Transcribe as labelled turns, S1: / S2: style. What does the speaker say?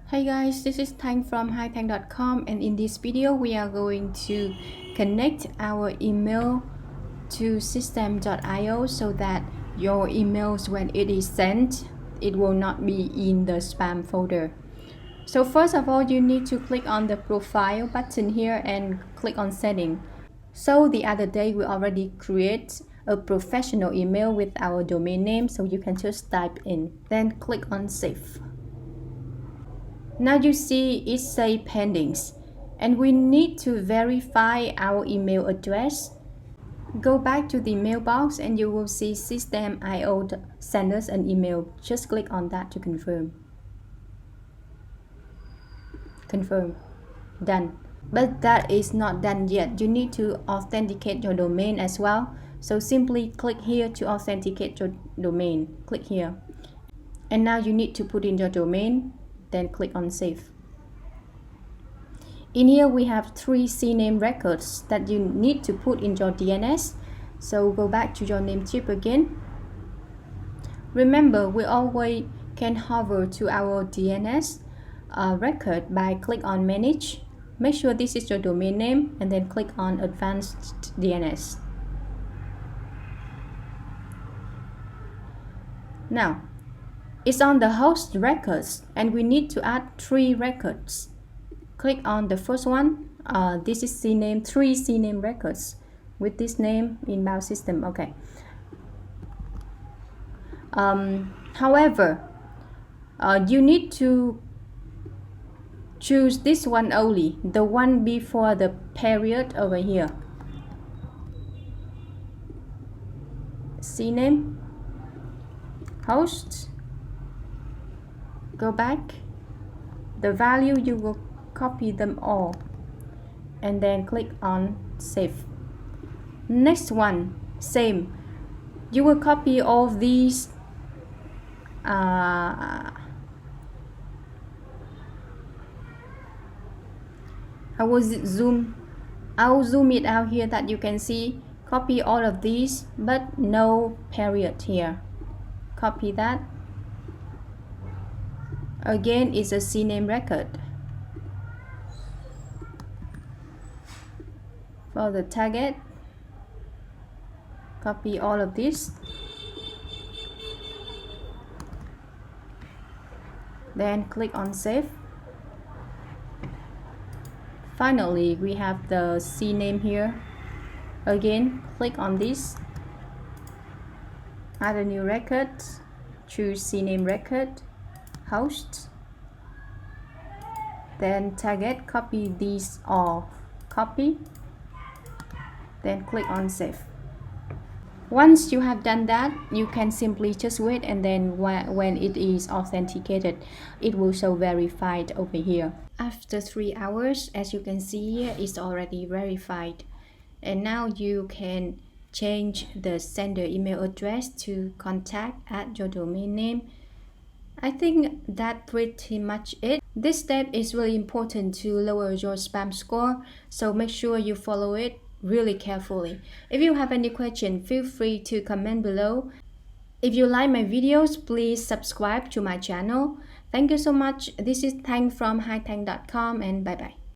S1: Hi guys, this is Thanh from hithanhdotcom, and in this video we are going to connect our email to systeme.io so that your emails, when it is sent, it will not be in the spam folder. So first of all, you need to click on the profile button here and click on setting. So the other day we already create a professional email with our domain name, so you can just type in, then click on save. Now you see it says pendings, and we need to verify our email address. Go back to the mailbox and you will see systeme.io send us an email. Just click on that to confirm. Confirm. Done. But that is not done yet. You need to authenticate your domain as well. So simply click here to authenticate your domain. Click here. And now you need to put in your domain. Then click on save. In here we have 3 CNAME records that you need to put in your DNS. So go back to your Namecheap again. Remember, we always can hover to our DNS record by click on manage. Make sure this is your domain name and then click on advanced DNS. Now it's on the host records and we need to add 3 records. Click on the first one. This is CNAME, 3 CNAME records with this name, inbound system. Okay. However, you need to choose this one only, the one before the period over here. CNAME, host. Go back. The value, you will copy them all and then click on save. Next one, same. You will copy all these I will zoom it out here that you can see. Copy all of these but no period here. Copy that. Again, it's a CNAME record. For the target, copy all of this. Then click on save. Finally, we have the CNAME here. Again, click on this. Add a new record. Choose CNAME record. Host, then target, copy these all, copy, then click on save. Once you have done that, you can simply just wait, and then when it is authenticated, it will show verified over here. After 3 hours, as you can see here, it's already verified. And now you can change the sender email address to contact at your domain name. I think that's pretty much it. This step is really important to lower your spam score, so make sure you follow it really carefully. If you have any question, feel free to comment below. If you like my videos, please subscribe to my channel. Thank you so much. This is Thanh from hithanhdotcom, and bye bye.